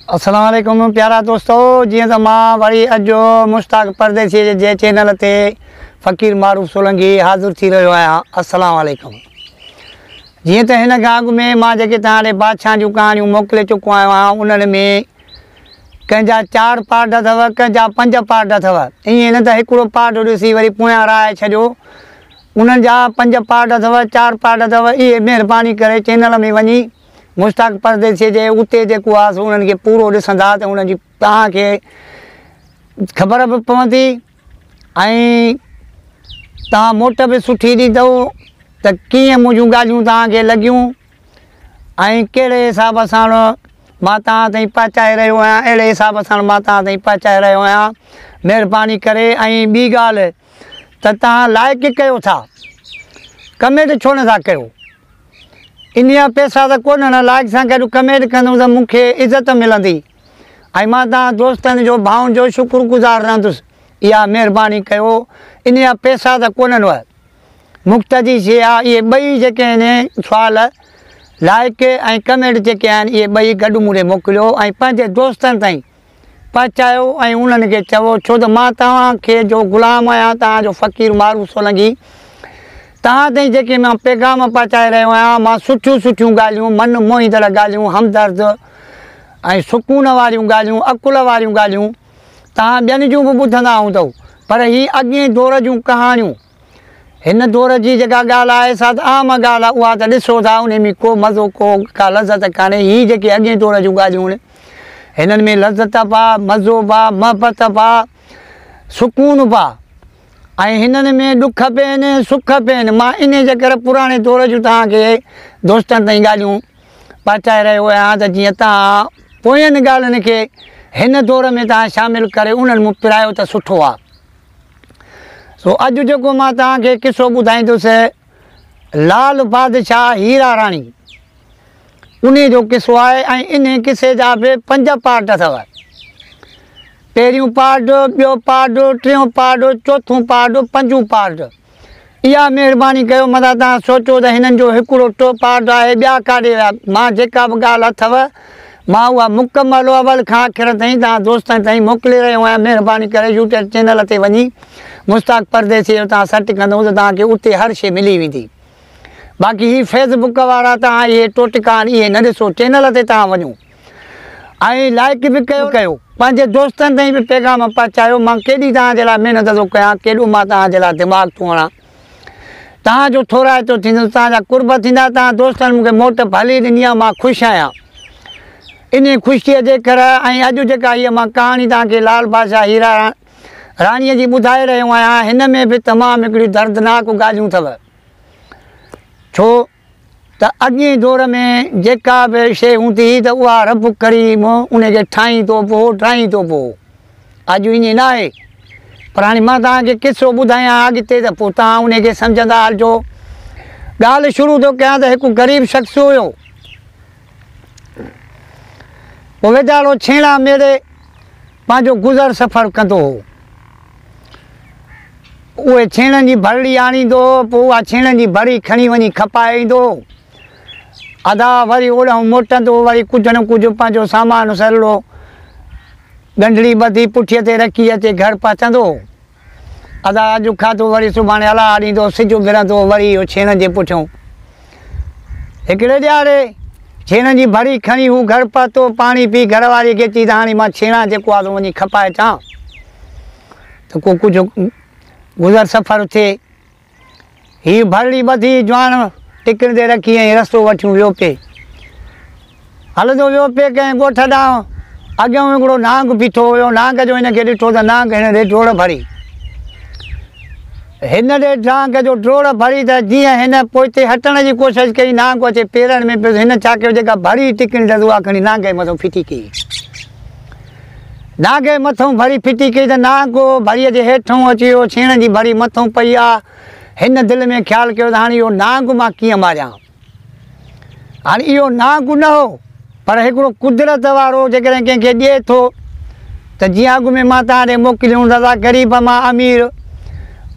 अस्सलाम वालेकुम प्यारा दोस्तों, जीअं त मां वरी अॼु मुश्ताक परदेसी जे चैनल ते फ़कीर मारूफ सोलंकी हाज़िर थी रहियो आहियां। अस्सलाम वालेकुम। जीअं त हिन खां अॻु में मां जेके तव्हां ॾे बादशाह जूं कहाणियूं मोकिले चुको आहियां, उन्हनि में कंहिंजा 4 पार्ट अथव, कंहिंजा 5 पार्ट अथव। ईअं न त हिकिड़ो पार्ट ॾिसी वरी पोयां राहे छॾियो। उन्हनि जा 5 पार्ट अथव, 4 पार्ट अथव। इहे महिरबानी करे चैनल में वञी मुश्ताक परदेसी जे उते जेको आहे उन्हनि खे पूरो ॾिसंदा त उन्हनि जी तव्हांखे ख़बर बि पवंदी ऐं तव्हां मोट बि सुठी ॾींदव त कीअं मुंहिंजूं ॻाल्हियूं तव्हांखे लॻियूं ऐं कहिड़े हिसाब सां मां तव्हां ताईं पहुचाए रहियो आहियां, अहिड़े हिसाब सां मां तव्हां ताईं पहुचाए रहियो आहियां। महिरबानी करे। ऐं ॿी ॻाल्हि त तव्हां लाइक कयो था, कमेंट छो नथा कयो? इन जा पैसा त कोन, लाइक सां गॾु कमेंट कंदुमि त मूंखे इज़त मिलंदी ऐं मां तव्हां दोस्तनि जो भाउनि जो शुक्रगुज़ार रहंदुसि। इहा महिरबानी कयो। इन जा पैसा त कोन्हनि, मुफ़्त जी शइ आहे। इहे ॿई जेके आहिनि सुवाल, लाइक ऐं कमेंट जेके आहिनि, इहे ॿई गॾु मूंखे मोकिलियो ऐं पंहिंजे दोस्तनि ताईं पहुचायो ऐं उन्हनि खे चओ, छो त मां तव्हांखे जो ग़ुलाम आहियां, तव्हांजो फ़कीर मारूफ सोलंकी। तव्हां ताईं जेके मां पैगाम पहुचाए रहियो आहियां, मां सुठियूं सुठियूं ॻाल्हियूं, मन मोहींदड़ ॻाल्हियूं, हमदर्द ऐं सुकून वारियूं ॻाल्हियूं, अकुल वारियूं ॻाल्हियूं तव्हां ॿियनि जूं बि ॿुधंदा हूंदव, पर हीअ अॻे दौर जूं कहाणियूं। हिन दौर जी जेका ॻाल्हि आहे सा त आम ॻाल्हि आहे, उहा त ॾिसो था, उन में को मज़ो का लज़त कान्हे। हीअ जेके अॻे दौर जूं ॻाल्हियूं आहिनि, हिननि में लज़त बि, मज़ो बि, मोहबत बि, सुकून बि ऐं हिननि में ॾुख बि आहिनि, सुख बि आहिनि। मां इन जे करे पुराणे दौर जूं तव्हांखे दोस्तनि ताईं ॻाल्हियूं पहुचाए रहियो आहियां त जीअं तव्हां पोयनि ॻाल्हियुनि खे हिन दौर में तव्हां शामिलु करे उन्हनि मूं पिरायो त सुठो आहे। सो अॼु जेको मां तव्हांखे किसो ॿुधाईंदुसि, लाल बादशाह हीरा राणी, उन जो किसो आहे ऐं इन किसे जा बि 5 पार्ट अथव। पहिरियों पार्ट, ॿियो पार्ट, टियों पार्ट, चोथों पार्ट, 5 पार्ट। इहा महिरबानी कयो। मथां तव्हां सोचो त हिननि जो हिकिड़ो पार्ट आहे, ॿिया काॾे विया। मां जेका बि ॻाल्हि अथव मां उहा मुकमल अवल खां आख़िर ताईं तव्हां दोस्तनि ताईं मोकिले रहियो आहियां। महिरबानी करे यूट्यूब चैनल ते वञी मुश्ताक परदेसी जो तव्हां सर्च कंदव त तव्हांखे उते हर शइ मिली वेंदी। बाक़ी हीअ फेसबुक वारा तव्हां इहे टोटका आहिनि, इहे न ॾिसो। चैनल ते तव्हां वञो ऐं लाइक बि कयो, पंहिंजे दोस्तनि ताईं बि पैगाम पहुचायो। मां केॾी तव्हांजे लाइ महिनत थो कयां, केॾो मां तव्हांजे लाइ दिमाग़ थो हणां। तव्हांजो थोराइतो थींदो, तव्हांजा कुर्ब थींदा। तव्हां दोस्तनि मूंखे मोट भली ॾिनी आहे, मां ख़ुशि आहियां इन ख़ुशीअ जे करे। ऐं अॼु जेका हीअ मां कहाणी तव्हांखे लाल बादशाह हीरा राणीअ जी ॿुधाए रहियो आहियां, हिन में बि तमामु हिकिड़ियूं दर्दनाक ॻाल्हियूं अथव। छो त अॻे दौर में जेका बि शइ हूंदी त उहा रब करीम उनखे ठाहीं थो पोइ। अॼु ईअं न आहे। पर हाणे मां तव्हांखे किसो ॿुधायां अॻिते त पोइ तव्हां उनखे सम्झंदा हलिजो। ॻाल्हि शुरू थो कयां त हिकु ग़रीब शख़्स हुयो, पोइ वेचारो छेणा मेड़े पंहिंजो गुज़र सफ़र कंदो हो। उहे छेणनि जी भरड़ी आणींदो, पोइ उहा छेणनि जी भरी खणी वञी खपाए ईंदो। अदा वरी ओॾां मोटंदो, वरी कुझु न कुझु पंहिंजो सामान सरिड़ो ॻंढड़ी ॿधी पुठीअ ते रखी अचे घर पहुचंदो। अदा अॼु खाधो, वरी सुभाणे हला ॾींदो, सिज फिरंदो, वरी इहो छेणनि जे पुठियों। हिकिड़े ॾियारे छेणनि जी भरी खणी हू घर पहुतो, पाणी पी घर वारीअ खे चई त हाणे मां छेणा जेको आहे वञी खपाए अचां त को कुझु गुज़र सफ़र थिए। हीअ भरड़ी ॿधी जवान टिकनि ते रखी ऐं रस्तो वठियूं वियो पिए। हलंदो वियो पिए कंहिं ॻोठ ॾांहुं। अॻियां हिकिड़ो नांग बीठो हुयो। नांग जो हिनखे ॾिठो त नांग हिन ॾे डोड़ भरी। हिन ॾे नांग जो डोड़ भरी त जीअं हिन पोइते हटण जी कोशिशि कई, नांग अचे पेरनि में पियो। हिन छा कयो, जेका भरी टिकणी अथसि उहा खणी नांग जे मथां फिटी कई। नांग जे मथां भरी फिटी कई त नांग भरीअ जे हेठां अची वियो, छेणनि जी भरी मथां पई आहे। हिन दिलि में ख़्यालु कयो त हाणे इहो नांग मां कीअं मारियां। हाणे इहो नांग न हो, पर हिकिड़ो कुदरत वारो जेकॾहिं कंहिंखे ॾिए थो त जीअं अॻु में मां तव्हां ॾे मोकिलियूं दादा, ग़रीब मां अमीर,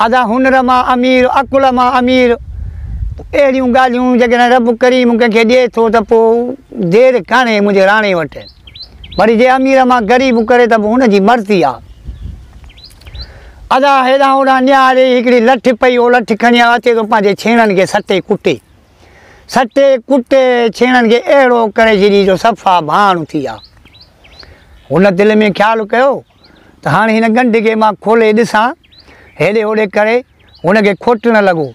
अदा हुनर मां अमीर, अकुल मां अमीर, अहिड़ियूं ॻाल्हियूं जेकॾहिं रब करीम कंहिंखे ॾिए थो त पोइ देरि कान्हे मुंहिंजे राणे वटि। वरी जे अमीर मां ग़रीब करे त पोइ हुनजी मर्ज़ी आहे। अदा हेॾां होॾां निहारे हिकिड़ी लठ पई, उहो लठ खणी अचे थो पंहिंजे छेणनि खे सटे कुटे छेणनि खे अहिड़ो करे छॾी जो सफ़ा भाण थी विया। हुन दिलि में ख़्यालु कयो त हाणे हिन गंढ खे मां खोले ॾिसां, हेॾे होॾे करे हुनखे खोटणु लॻो।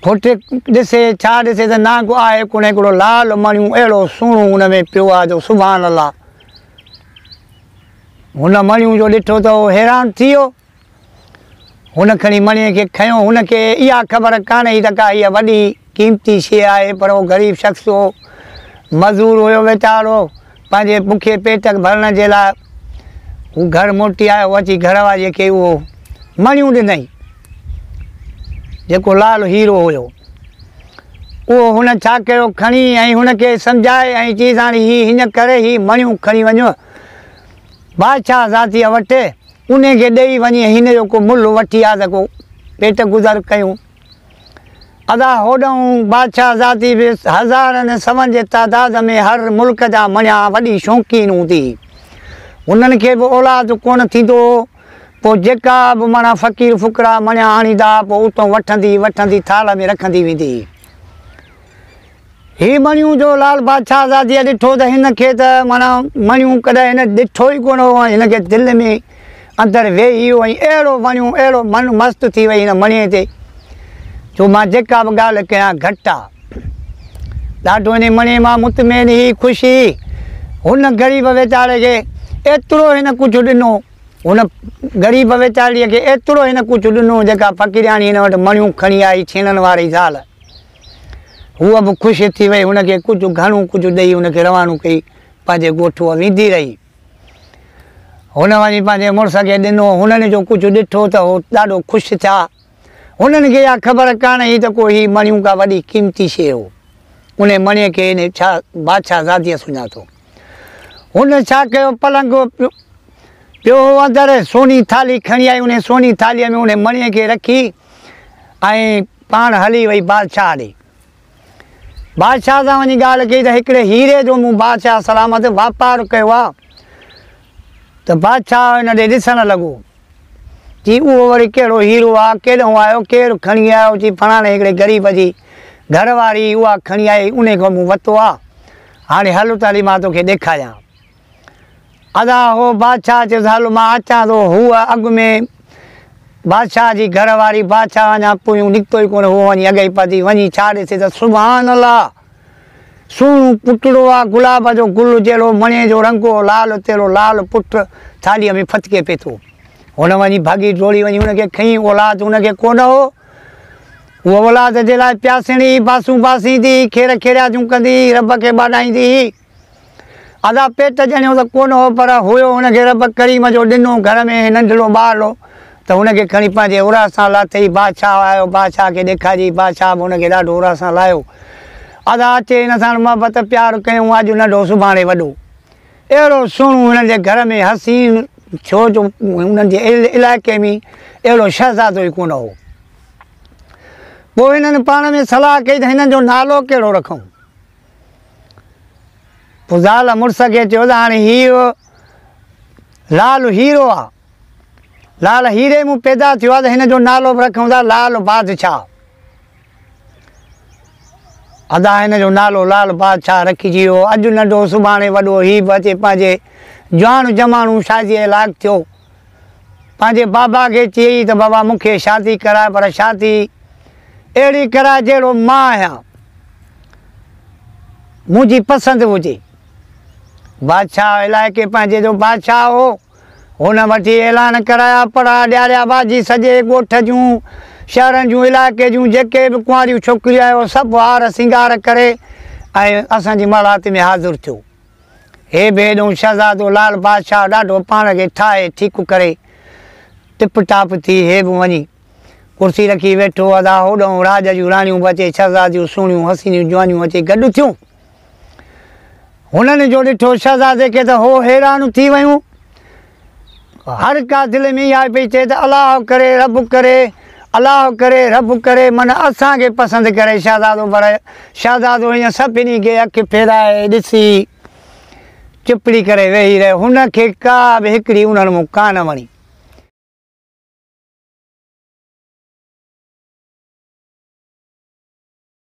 खोटे ॾिसे छा ॾिसे त ना को आहे कोन, हिकिड़ो लाल मणियूं अहिड़ो सुहिणो हुन में पियो आहे जो सुभाणे अलाह। हुन मणियूं जो ॾिठो त उहो हैरान थी वियो। हुन खणी मणीअ खे खयो। हुनखे इहा ख़बर कान्हे त का इहा वॾी क़ीमती शइ आहे, पर उहो ग़रीब शख़्स हो, मज़दूर हुयो वीचारो, पंहिंजे बुखे पेट भरण जे लाइ हू घर मोटी आयो। अची घर वारीअ खे उहो मणियूं ॾिनई, जेको लाल हीरो हुयो। उहो हुन छा कयो, खणी ऐं हुनखे सम्झाए ऐं चईसि हाणे हीअं करे हीअ मणियूं खणी वञो बादशाह ज़ातीअ वटि, उन खे ॾेई वञी हिन जो को मुल्ह वठी आहे त को पेट गुज़र कयूं। अदा होॾऊं बादशाह ज़ाती बि हज़ारनि सवनि जे तादाद में हर मुल्क जा मणिया वॾी शौक़ीन हूंदी। उन्हनि खे बि औलाद कोन थींदो, पोइ जेका बि माना फ़क़ीर फ़ुकरा मणिया आणींदा पोइ उतां वठंदी थाल में रखंदी वेंदी। हीअ मणियूं जो लाल बादशाह ज़ातीअ ॾिठो त हिन खे त माना मणियूं कॾहिं हिन ॾिठो ई कोन हो। हिनखे दिलि में अंदरि वेही वियो ऐं अहिड़ो मणियूं अहिड़ो मन मस्तु थी वई हिन मणीअ ते, जो मां जेका बि ॻाल्हि कयां घटि आहे। ॾाढो हिन मणीअ मां मुतमैन ही ख़ुशी। हुन ग़रीब वीचारे खे एतिरो हिन कुझु ॾिनो, हुन ग़रीब वीचारीअ खे एतिरो हिन कुझु ॾिनो, जेका फ़क़ीराणी हिन वटि मणियूं खणी आई छेणनि वारी ज़ाल, हूअ बि ख़ुशि थी वई। हुनखे कुझु घणो कुझु ॾेई हुनखे रवानो कई, पंहिंजे ॻोठ वेंदी रही। हुन वञी पंहिंजे मुड़ुस खे ॾिनो, हुननि जो कुझु ॾिठो त उहो ॾाढो ख़ुशि थिया। हुननि खे इहा ख़बर कान्हे ही त को हीअ मणियूं का वॾी क़ीमती शइ हो। उन मणीअ खे हिन छा बादशाह ज़ातीअ सुञातो। हुन छा कयो, पलंग पियो अंदरि सोनी थाली खणी आई। उन सोनी थालीअ में उन मणीअ खे रखी ऐं पाण हली वई बादशाह ॾे। बादशाह सां वञी ॻाल्हि कई त हिकिड़े हीरे जो मूं बादशाह सलामत वापारु कयो आहे। त बादशाह हिन ॾे ॾिसणु लॻो, जी उहो वरी कहिड़ो हीरो आहे, केॾो आयो, केरु खणी आयो? जी फलाणे हिकिड़े ग़रीब जी घरवारी उहा खणी आई, उन खां मूं वरितो आहे। हाणे हल ताली मां तोखे ॾेखारियां। अदा हो बादशाह चयोसि हल मां अचां थो। हूअ अॻु में बादशाह जी घरवारी, बादशाह अञा पोयूं निकितो ई कोन, उहो वञी अॻई पती वञी छा ॾिसे त सुभाणे अलाह सुहिणो पुटड़ो आहे, गुलाब जो गुल जहिड़ो, मणे जो रंग हो, लाल तेरो लाल पुट थालीअ में फतके पिए थो। हुन वञी भागी डोड़ी वञी हुनखे खईं। औलाद हुनखे कोन हो। उहा औलाद जे लाइ प्यासींदी, बासूं बासींदी, खेर खेरियाजूं कंदी, रब खे ॿाॾाईंदी। अदा पेट ॼणियो त कोन हो, पर हुयो हुनखे रब करीम जो ॾिनो। घर में नंढड़ो ॿार हो त हुनखे खणी पंहिंजे उरा सां लाथई। बादशाह आयो, बादशाह खे ॾेखारी, बादशाह बि हुनखे ॾाढो उरा सां लाहियो। अदा अचे हिन सां मोहबत प्यारु कयूं, अॼु नंढो सुभाणे वॾो। अहिड़ो सुहिणो हुननि जे घर में हसीन, छो जो हुननि जे इलाइक़े में अहिड़ो शहज़ादो ई कोन हो। पोइ हिननि पाण में सलाह कई त हिननि जो नालो कहिड़ो रखूं। पोइ ज़ाल मुड़ुस खे चयो त हाणे हीअ लाल हीरो आहे, लाल हीरे मूं पैदा थियो आहे त हिन जो नालो बि रखूं था लाल बादशाह। अदा हिन जो नालो लाल बादशाह रखिजी वियो। अॼु नंढो सुभाणे वॾो, हीअ बि अचे पंहिंजे जवान जमानू शादीअ लाइक़ु थियो। पंहिंजे बाबा खे चयईं त बाबा मूंखे शादी कराए, पर शादी अहिड़ी कराए जहिड़ो मां आहियां, मुंहिंजी पसंदि हुजे। बादशाह इलाइक़े पंहिंजे जो बादशाह हो, हुन वठी ऐलान कराया, पढ़ा ॾियारिया बाजी सॼे ॻोठ जूं, शहरनि जूं, इलाइक़े जूं जेके बि कुंवारियूं छोकिरियूं आहियो सभु हार सिंगार करे ऐं असांजी मलात में हाज़िर थियो। हे बि हेॾो शहज़ादो लाल बादशाह ॾाढो पाण खे ठाहे ठीकु करे टिप टाप थी, हे बि वञी कुर्सी रखी वेठो। अदा होॾऊं राज जूं राणियूं बि अचे, शहज़ादियूं सुहिणियूं हसीनियूं जवानियूं अचे गॾु थियूं। हुननि जो ॾिठो शहज़ादे खे त हो हैरान थी वियूं। हर का दिलि में इहा पई चए त अलाह करे रब करे, अलाह करे रब करे, माना असांखे पसंदि करे शहज़ादो। पर शहज़ादो हीअं सभिनी खे अखि फेराए ॾिसी चिपड़ी करे वेही रहे, हुनखे का बि हिकिड़ी उन्हनि मूं कान वणी।